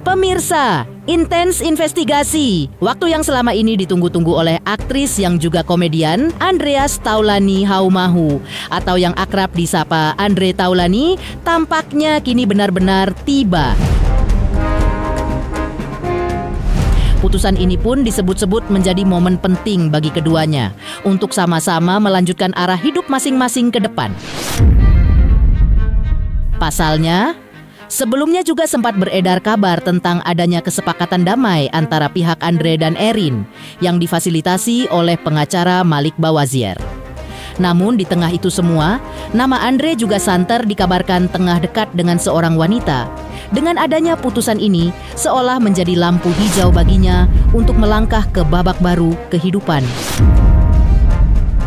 Pemirsa, intens investigasi. Waktu yang selama ini ditunggu-tunggu oleh aktris yang juga komedian Andreas Taulani Haumahu atau yang akrab disapa Andre Taulani tampaknya kini benar-benar tiba. Putusan ini pun disebut-sebut menjadi momen penting bagi keduanya untuk sama-sama melanjutkan arah hidup masing-masing ke depan. Pasalnya, sebelumnya juga sempat beredar kabar tentang adanya kesepakatan damai antara pihak Andre dan Erin yang difasilitasi oleh pengacara Malik Bawazier. Namun di tengah itu semua, nama Andre juga santer dikabarkan tengah dekat dengan seorang wanita. Dengan adanya putusan ini, seolah menjadi lampu hijau baginya untuk melangkah ke babak baru kehidupan.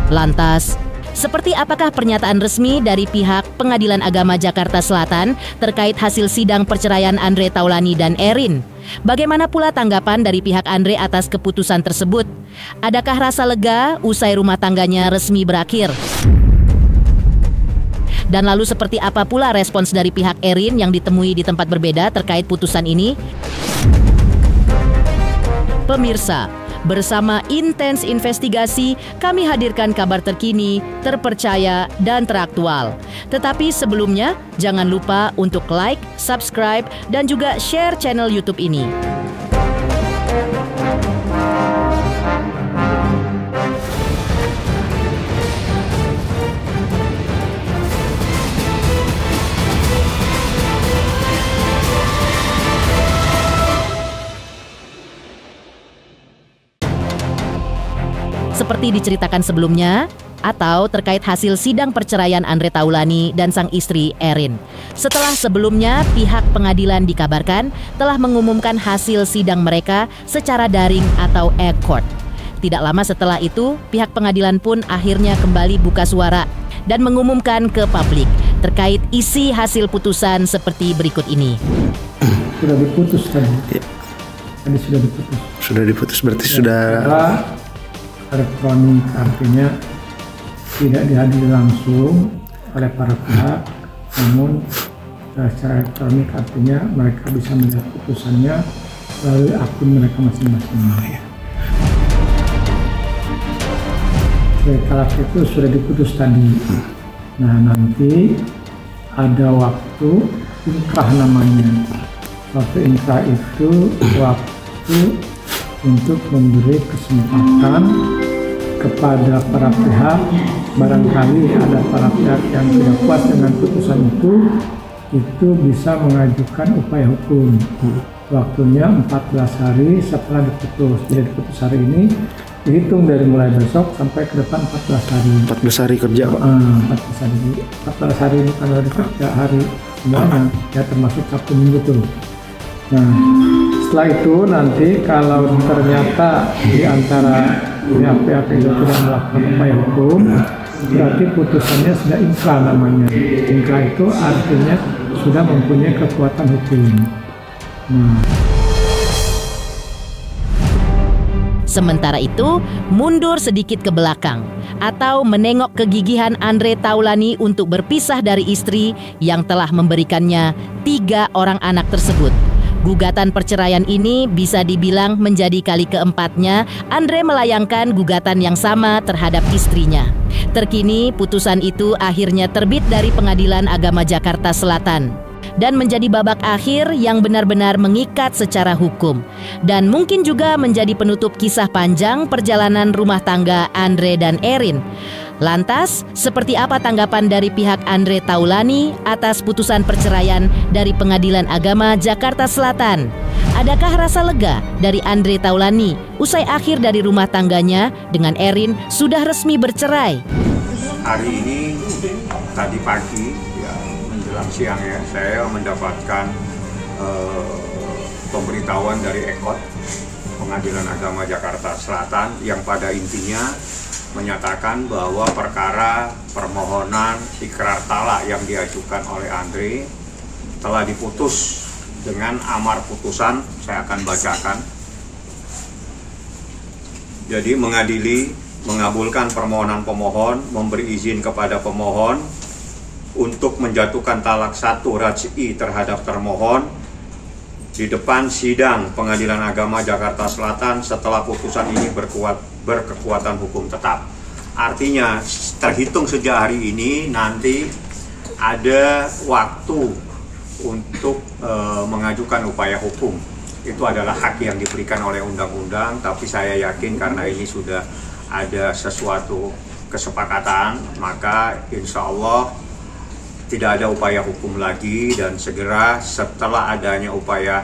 Lantas, seperti apakah pernyataan resmi dari pihak Pengadilan Agama Jakarta Selatan terkait hasil sidang perceraian Andre Taulani dan Erin? Bagaimana pula tanggapan dari pihak Andre atas keputusan tersebut? Adakah rasa lega usai rumah tangganya resmi berakhir? Dan lalu seperti apa pula respons dari pihak Erin yang ditemui di tempat berbeda terkait putusan ini? Pemirsa, bersama intens investigasi, kami hadirkan kabar terkini, terpercaya, dan teraktual. Tetapi sebelumnya, jangan lupa untuk like, subscribe, dan juga share channel YouTube ini. Seperti diceritakan sebelumnya, atau terkait hasil sidang perceraian Andre Taulani dan sang istri Erin. Setelah sebelumnya pihak pengadilan dikabarkan telah mengumumkan hasil sidang mereka secara daring atau e-court. Tidak lama setelah itu, pihak pengadilan pun akhirnya kembali buka suara dan mengumumkan ke publik terkait isi hasil putusan seperti berikut ini. Sudah diputus tadi. Tadi sudah diputus. Sudah diputus berarti sudah elektronik, artinya tidak dihadiri langsung oleh para pihak, namun secara elektronik artinya mereka bisa melihat putusannya melalui akun mereka masing-masing. Kalau itu sudah diputus tadi. Nah, nanti ada waktu inkrah namanya. Waktu inkrah itu waktu untuk memberi kesempatan kepada para pihak, barangkali ada para pihak yang tidak puas dengan putusan itu bisa mengajukan upaya hukum. Waktunya 14 hari setelah diputus. Jadi diputus hari ini dihitung dari mulai besok sampai ke depan 14 hari. 14 hari kerja, Pak? 14 hari ini kan ada kerja hari semuanya, ya termasuk Sabtu Minggu tuh. Nah, setelah itu nanti kalau ternyata di antara pihak-pihak itu tidak melakukan upaya hukum, berarti putusannya sudah inkrah namanya. Inkrah itu artinya sudah mempunyai kekuatan hukum. Nah. Sementara itu, mundur sedikit ke belakang atau menengok kegigihan Andre Taulani untuk berpisah dari istri yang telah memberikannya 3 orang anak tersebut. Gugatan perceraian ini bisa dibilang menjadi kali keempatnya Andre melayangkan gugatan yang sama terhadap istrinya. Terkini putusan itu akhirnya terbit dari Pengadilan Agama Jakarta Selatan dan menjadi babak akhir yang benar-benar mengikat secara hukum dan mungkin juga menjadi penutup kisah panjang perjalanan rumah tangga Andre dan Erin. Lantas, seperti apa tanggapan dari pihak Andre Taulani atas putusan perceraian dari Pengadilan Agama Jakarta Selatan? Adakah rasa lega dari Andre Taulani usai akhir dari rumah tangganya dengan Erin sudah resmi bercerai? Hari ini, tadi pagi, ya menjelang siang ya, saya mendapatkan pemberitahuan dari EKOT, Pengadilan Agama Jakarta Selatan, yang pada intinya menyatakan bahwa perkara permohonan ikrar talak yang diajukan oleh Andre telah diputus dengan amar putusan. Saya akan bacakan. Jadi mengabulkan permohonan pemohon, memberi izin kepada pemohon untuk menjatuhkan talak 1 raj'i terhadap termohon di depan sidang Pengadilan Agama Jakarta Selatan setelah putusan ini berkekuatan hukum tetap. Artinya terhitung sejak hari ini nanti ada waktu untuk mengajukan upaya hukum. Itu adalah hak yang diberikan oleh undang-undang, tapi saya yakin karena ini sudah ada sesuatu kesepakatan, maka insya Allah tidak ada upaya hukum lagi, dan segera setelah adanya upaya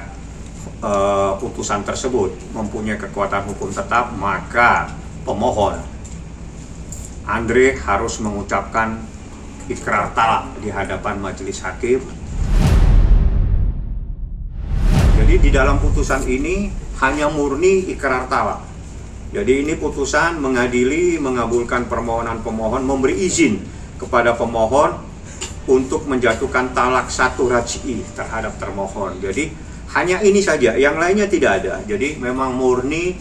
putusan tersebut mempunyai kekuatan hukum tetap, maka pemohon Andre harus mengucapkan ikrar talak di hadapan majelis hakim. Jadi di dalam putusan ini hanya murni ikrar talak. Jadi ini putusan mengadili, mengabulkan permohonan pemohon, memberi izin kepada pemohon untuk menjatuhkan talak 1 raj'i terhadap termohon. Jadi hanya ini saja, yang lainnya tidak ada. Jadi memang murni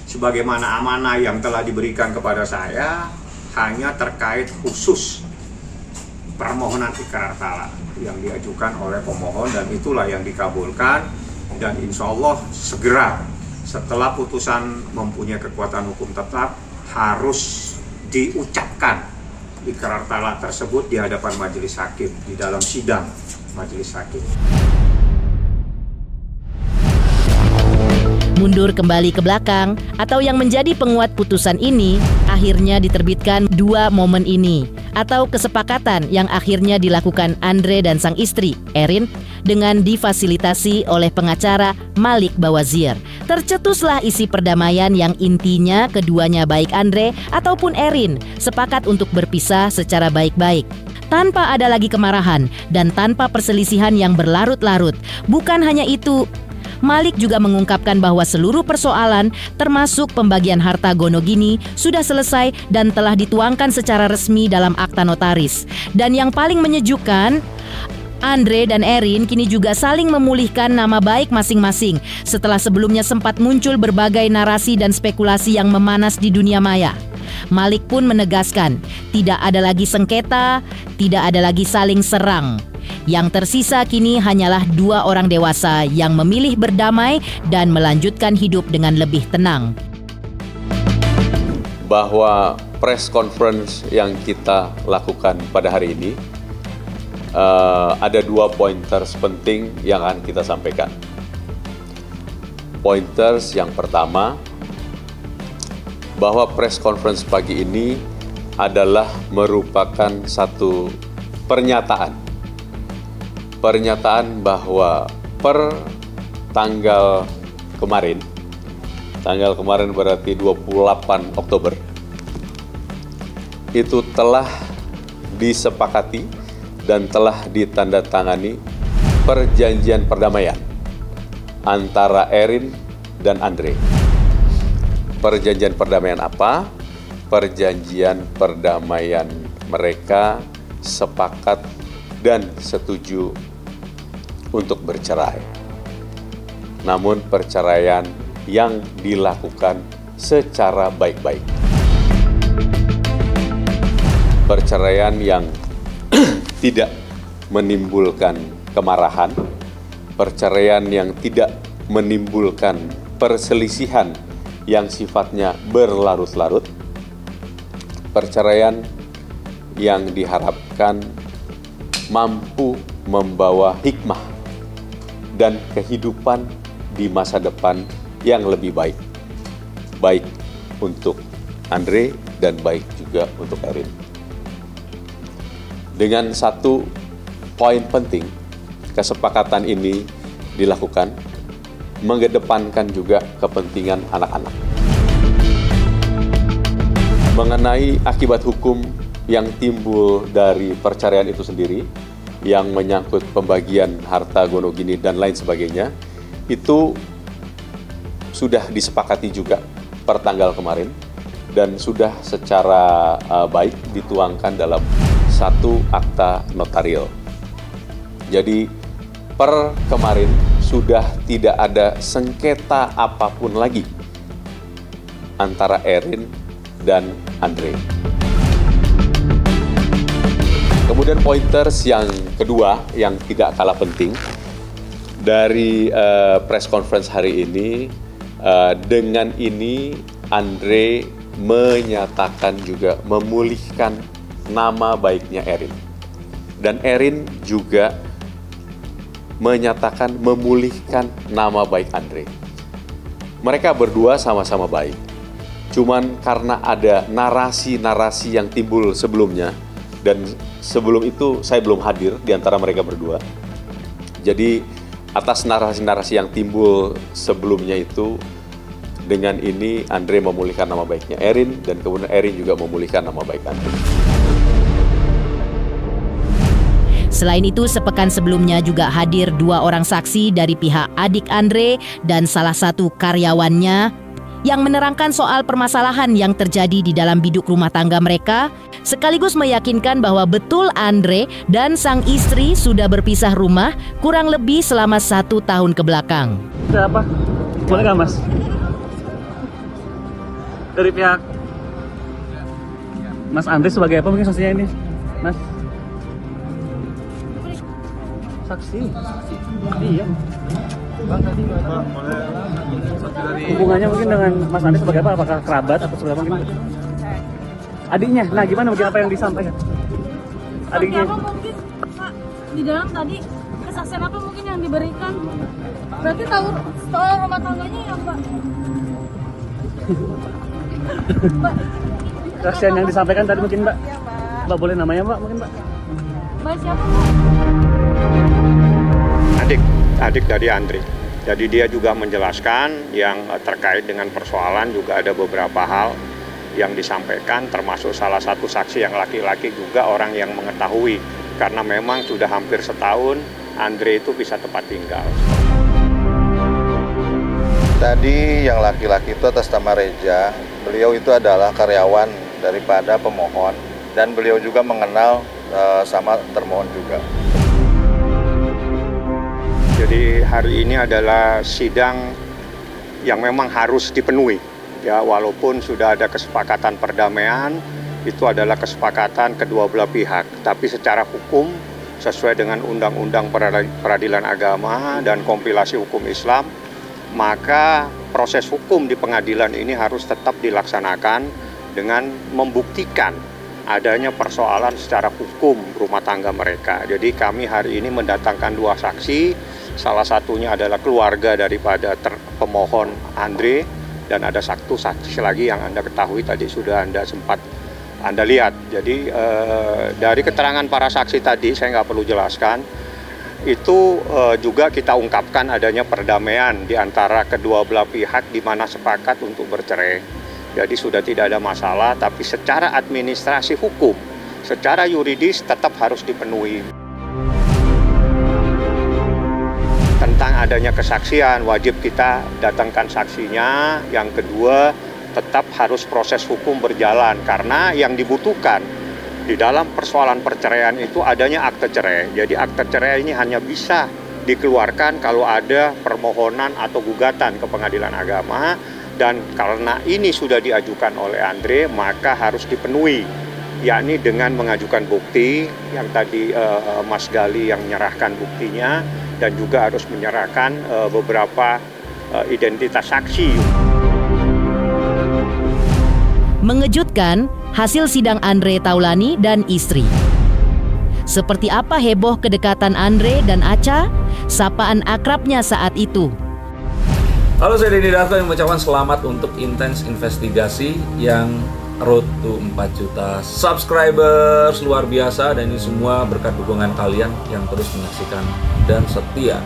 sebagaimana amanah yang telah diberikan kepada saya, hanya terkait khusus permohonan ikrar talak yang diajukan oleh pemohon, dan itulah yang dikabulkan. Dan insya Allah segera setelah putusan mempunyai kekuatan hukum tetap harus diucapkan ikrar talak tersebut di hadapan majelis hakim, di dalam sidang majelis hakim. Mundur kembali ke belakang atau yang menjadi penguat putusan ini akhirnya diterbitkan 2 momen ini atau kesepakatan yang akhirnya dilakukan Andre dan sang istri Erin dengan difasilitasi oleh pengacara Malik Bawazir. Tercetuslah isi perdamaian yang intinya keduanya baik Andre ataupun Erin sepakat untuk berpisah secara baik-baik. Tanpa ada lagi kemarahan dan tanpa perselisihan yang berlarut-larut. Bukan hanya itu, Malik juga mengungkapkan bahwa seluruh persoalan termasuk pembagian harta Gonogini sudah selesai dan telah dituangkan secara resmi dalam akta notaris. Dan yang paling menyejukkan, Andre dan Erin kini juga saling memulihkan nama baik masing-masing setelah sebelumnya sempat muncul berbagai narasi dan spekulasi yang memanas di dunia maya. Malik pun menegaskan, tidak ada lagi sengketa, tidak ada lagi saling serang. Yang tersisa kini hanyalah 2 orang dewasa yang memilih berdamai dan melanjutkan hidup dengan lebih tenang. Bahwa press conference yang kita lakukan pada hari ini ada 2 pointers penting yang akan kita sampaikan. Pointers yang pertama, bahwa press conference pagi ini adalah merupakan satu pernyataan bahwa per tanggal kemarin berarti 28 Oktober, itu telah disepakati dan telah ditandatangani perjanjian perdamaian antara Erin dan Andre. Perjanjian perdamaian apa? Perjanjian perdamaian mereka sepakat dan setuju untuk bercerai. Namun perceraian yang dilakukan secara baik-baik. Perceraian yang tidak menimbulkan kemarahan, perceraian yang tidak menimbulkan perselisihan yang sifatnya berlarut-larut, perceraian yang diharapkan mampu membawa hikmah dan kehidupan di masa depan yang lebih baik. Baik untuk Andre dan baik juga untuk Erin. Dengan satu poin penting, kesepakatan ini dilakukan mengedepankan juga kepentingan anak-anak. Mengenai akibat hukum yang timbul dari perceraian itu sendiri, yang menyangkut pembagian harta Gonogini dan lain sebagainya, itu sudah disepakati juga per tanggal kemarin dan sudah secara baik dituangkan dalam satu akta notarial. Jadi per kemarin sudah tidak ada sengketa apapun lagi antara Erin dan Andre. Kemudian pointers yang kedua yang tidak kalah penting dari press conference hari ini, dengan ini Andre menyatakan juga memulihkan nama baiknya Erin. Dan Erin juga menyatakan memulihkan nama baik Andre. Mereka berdua sama-sama baik. Cuman karena ada narasi-narasi yang timbul sebelumnya, dan sebelum itu saya belum hadir di antara mereka berdua. Jadi atas narasi-narasi yang timbul sebelumnya itu, dengan ini Andre memulihkan nama baiknya Erin, dan kemudian Erin juga memulihkan nama baik Andre. Selain itu, sepekan sebelumnya juga hadir 2 orang saksi dari pihak adik Andre dan salah satu karyawannya yang menerangkan soal permasalahan yang terjadi di dalam biduk rumah tangga mereka, sekaligus meyakinkan bahwa betul Andre dan sang istri sudah berpisah rumah kurang lebih selama 1 tahun ke belakang. Ada apa? Boleh nggak, Mas? Dari pihak Mas Andre sebagai apa mungkin saksinya ini, Mas? Saksi. Iya. Bang, tadi hubungannya mungkin dengan Mas Andre sebagai apa? Apakah kerabat atau sebagai apa mungkin? Adiknya. Nah, gimana mungkin apa yang disampaikan? Adiknya. Apa mungkin Pak di dalam tadi kesaksian apa mungkin yang diberikan? Berarti tahu soal rumah tangganya ya, Pak? Mbak. Kesaksian yang disampaikan tadi mungkin, Mbak. Mbak boleh namanya, Mbak, mungkin, Mbak? Mbak siapa? Adik dari Andre. Jadi dia juga menjelaskan yang terkait dengan persoalan, juga ada beberapa hal yang disampaikan, termasuk salah satu saksi yang laki-laki juga orang yang mengetahui, karena memang sudah hampir setahun Andre itu bisa tempat tinggal. Tadi yang laki-laki itu atas nama Reja, beliau itu adalah karyawan daripada pemohon dan beliau juga mengenal sama termohon juga. Jadi hari ini adalah sidang yang memang harus dipenuhi, ya, walaupun sudah ada kesepakatan perdamaian, itu adalah kesepakatan kedua belah pihak. Tapi secara hukum, sesuai dengan Undang-Undang Peradilan Agama dan kompilasi hukum Islam, maka proses hukum di pengadilan ini harus tetap dilaksanakan dengan membuktikan adanya persoalan secara hukum rumah tangga mereka. Jadi kami hari ini mendatangkan 2 saksi. Salah satunya adalah keluarga daripada pemohon Andre, dan ada satu saksi lagi yang Anda ketahui tadi sudah sempat Anda lihat. Jadi dari keterangan para saksi tadi, saya nggak perlu jelaskan, itu juga kita ungkapkan adanya perdamaian di antara kedua belah pihak di mana sepakat untuk bercerai. Jadi sudah tidak ada masalah, tapi secara administrasi hukum, secara yuridis tetap harus dipenuhi. Tentang adanya kesaksian, wajib kita datangkan saksinya. Yang kedua, tetap harus proses hukum berjalan, karena yang dibutuhkan di dalam persoalan perceraian itu adanya akte cerai. Jadi akte cerai ini hanya bisa dikeluarkan kalau ada permohonan atau gugatan ke pengadilan agama, dan karena ini sudah diajukan oleh Andre, maka harus dipenuhi, yakni dengan mengajukan bukti yang tadi Mas Gali yang menyerahkan buktinya, dan juga harus menyerahkan beberapa identitas saksi. Mengejutkan hasil sidang Andre Taulani dan istri. Seperti apa heboh kedekatan Andre dan Acha? Sapaan akrabnya saat itu. Halo, saya Denny Darto yang mengucapkan selamat untuk Intens Investigasi yang road to 4 juta subscribers, luar biasa, dan ini semua berkat dukungan kalian yang terus menyaksikan dan setia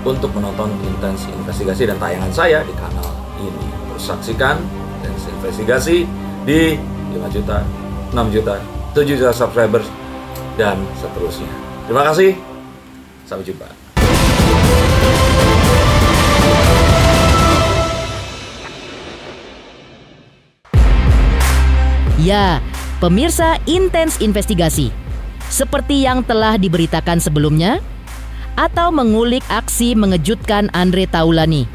untuk menonton Intens Investigasi dan tayangan saya di kanal ini. Terus saksikan Intens Investigasi di 5 juta, 6 juta, 7 juta subscribers dan seterusnya. Terima kasih, sampai jumpa. Ya, pemirsa Intens Investigasi, seperti yang telah diberitakan sebelumnya, atau mengulik aksi mengejutkan Andre Taulani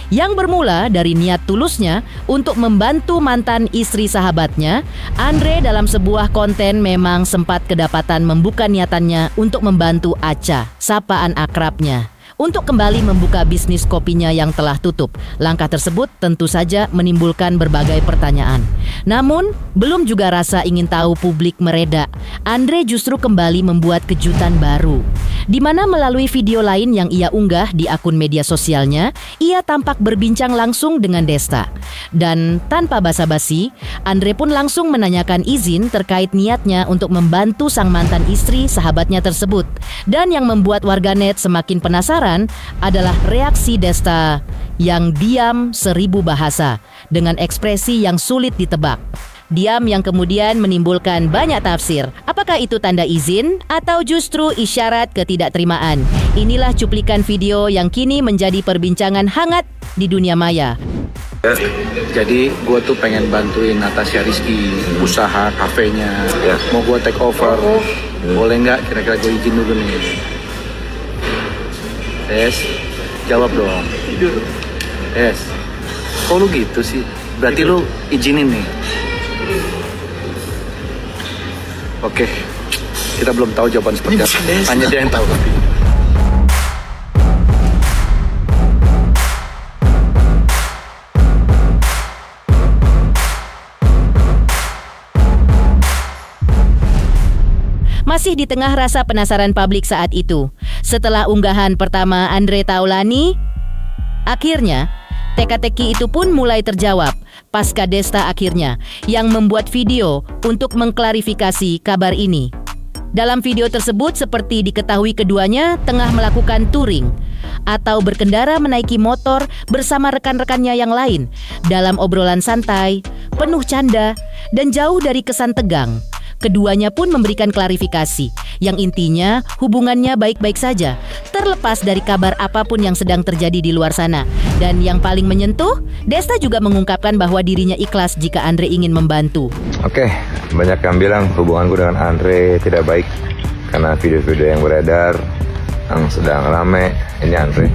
Yang bermula dari niat tulusnya untuk membantu mantan istri sahabatnya, Andre dalam sebuah konten memang sempat kedapatan membuka niatannya untuk membantu Acha, sapaan akrabnya, untuk kembali membuka bisnis kopinya yang telah tutup. Langkah tersebut tentu saja menimbulkan berbagai pertanyaan. Namun, belum juga rasa ingin tahu publik mereda, Andre justru kembali membuat kejutan baru, di mana melalui video lain yang ia unggah di akun media sosialnya, ia tampak berbincang langsung dengan Desta. Dan tanpa basa-basi, Andre pun langsung menanyakan izin terkait niatnya untuk membantu sang mantan istri sahabatnya tersebut. Dan yang membuat warganet semakin penasaran adalah reaksi Desta yang diam 1000 bahasa dengan ekspresi yang sulit ditebak. Diam yang kemudian menimbulkan banyak tafsir. Apakah itu tanda izin atau justru isyarat ketidakterimaan? Inilah cuplikan video yang kini menjadi perbincangan hangat di dunia maya. Jadi gue tuh pengen bantuin Natasha Rizky usaha kafenya. Mau gue take over. Boleh nggak? Kira-kira gue izin dulu nih. Jawab dong. Kok lu gitu sih? Berarti lu izinin nih. Oke, kita belum tahu jawaban seperti apa. Hanya dia yang tahu. Masih di tengah rasa penasaran publik saat itu, setelah unggahan pertama Andre Taulani, akhirnya teka-teki itu pun mulai terjawab pasca Desta akhirnya yang membuat video untuk mengklarifikasi kabar ini. Dalam video tersebut seperti diketahui keduanya tengah melakukan touring atau berkendara menaiki motor bersama rekan-rekannya yang lain dalam obrolan santai, penuh canda, dan jauh dari kesan tegang. Keduanya pun memberikan klarifikasi yang intinya hubungannya baik-baik saja, terlepas dari kabar apapun yang sedang terjadi di luar sana. Dan yang paling menyentuh, Desta juga mengungkapkan bahwa dirinya ikhlas jika Andre ingin membantu. Oke, banyak yang bilang hubunganku dengan Andre tidak baik karena video-video yang beredar yang sedang rame. Ini Andre.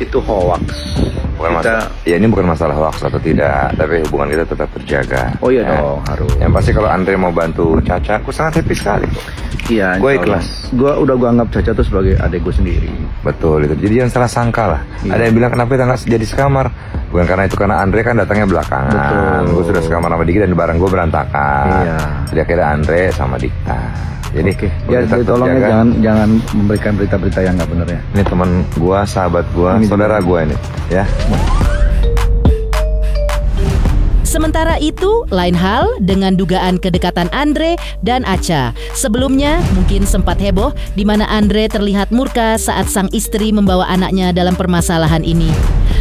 Itu hoax. Bukan ya ini bukan masalah hoax atau tidak, tapi hubungan kita tetap terjaga. Oh iya dong, harus. Yang pasti kalau Andre mau bantu Caca, aku sangat happy sekali. Iya, gue ikhlas. Gue anggap Caca tuh sebagai adik gue sendiri. Betul itu. Jadi jangan salah sangka lah. Iya. Ada yang bilang kenapa kita nggak jadi sekamar? Bukan karena itu, karena Andre kan datangnya belakangan. Gue sudah sekamar sama Diki dan barang gue berantakan. Iya. Jadi akhirnya Andre sama Dika. Jadi ya tolongnya jangan memberikan berita-berita yang nggak benar ya. Ini teman gua, sahabat gua, saudara gua ini, ya. Sementara itu, lain hal dengan dugaan kedekatan Andre dan Acha. Sebelumnya mungkin sempat heboh di mana Andre terlihat murka saat sang istri membawa anaknya dalam permasalahan ini.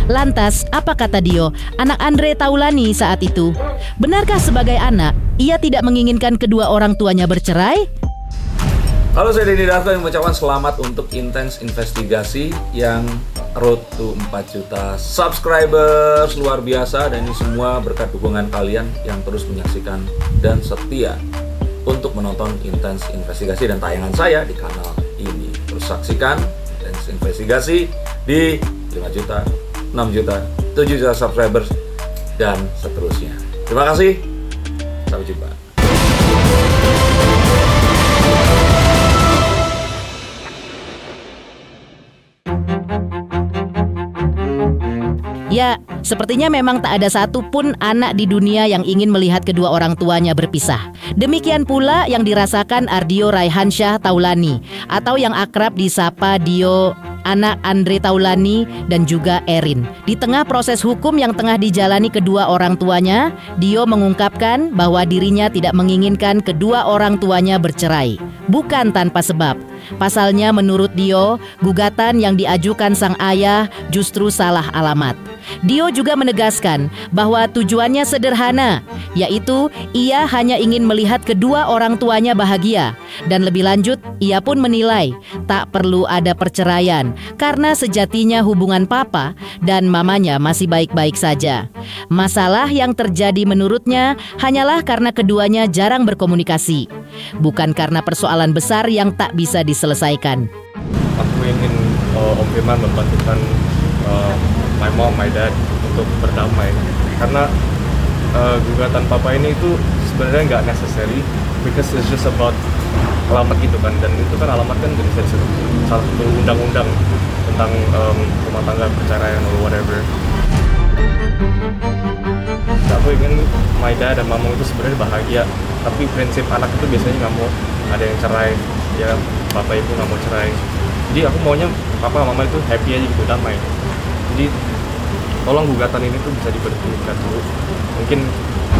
Lantas, apa kata Dio, anak Andre Taulani saat itu? Benarkah sebagai anak, ia tidak menginginkan kedua orang tuanya bercerai? Halo, saya Denny Darto yang mengucapkan selamat untuk Intens Investigasi yang road to 4 juta subscribers, luar biasa. Dan ini semua berkat dukungan kalian yang terus menyaksikan dan setia untuk menonton Intens Investigasi dan tayangan saya di kanal ini. Terus saksikan Intens Investigasi di 5 juta, 6 juta, 7 juta subscribers dan seterusnya. Terima kasih, sampai jumpa. Ya, sepertinya memang tak ada satupun anak di dunia yang ingin melihat kedua orang tuanya berpisah. Demikian pula yang dirasakan Ardio Raihansyah Taulani atau yang akrab disapa Dio, anak Andre Taulani dan juga Erin. Di tengah proses hukum yang tengah dijalani kedua orang tuanya, Dio mengungkapkan bahwa dirinya tidak menginginkan kedua orang tuanya bercerai. Bukan tanpa sebab. Pasalnya menurut Dio, gugatan yang diajukan sang ayah justru salah alamat. Dio juga menegaskan bahwa tujuannya sederhana, yaitu ia hanya ingin melihat kedua orang tuanya bahagia. Dan lebih lanjut, ia pun menilai tak perlu ada perceraian karena sejatinya hubungan papa dan mamanya masih baik-baik saja. Masalah yang terjadi menurutnya hanyalah karena keduanya jarang berkomunikasi, bukan karena persoalan besar yang tak bisa diselesaikan. Aku ingin Om Firman membantukan my mom, my dad untuk berdamai. Karena gugatan papa ini itu sebenarnya nggak necessary, because it's just about alamat gitu kan, dan itu kan alamat kan jadi salah satu undang-undang tentang rumah tangga, perceraian or whatever. Aku ingin my dad dan mama itu sebenarnya bahagia, tapi prinsip anak itu biasanya nggak mau ada yang cerai, ya bapak ibu nggak mau cerai. Jadi aku maunya papa mama itu happy aja gitu, damai. Jadi tolong gugatan ini tuh bisa diberhentikan dulu. Mungkin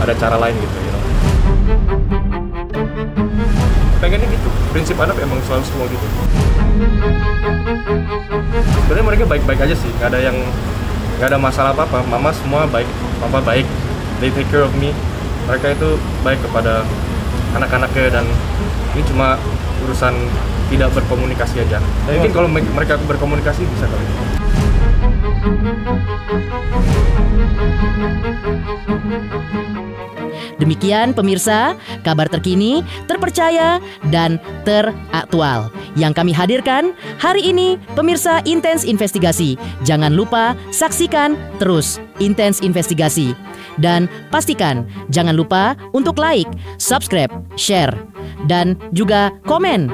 ada cara lain gitu, you know. Pengennya gitu, prinsip anak emang selalu semua gitu. Sebenarnya mereka baik-baik aja sih, nggak ada masalah apa-apa. Mama semua baik, papa baik, they take care of me. Mereka itu baik kepada anak-anaknya, dan ini cuma urusan tidak berkomunikasi aja. Mungkin kalau mereka berkomunikasi bisa kali. Demikian pemirsa, kabar terkini, terpercaya, dan teraktual yang kami hadirkan hari ini. Pemirsa Intens Investigasi, jangan lupa saksikan terus Intens Investigasi. Dan pastikan jangan lupa untuk like, subscribe, share, dan juga komen.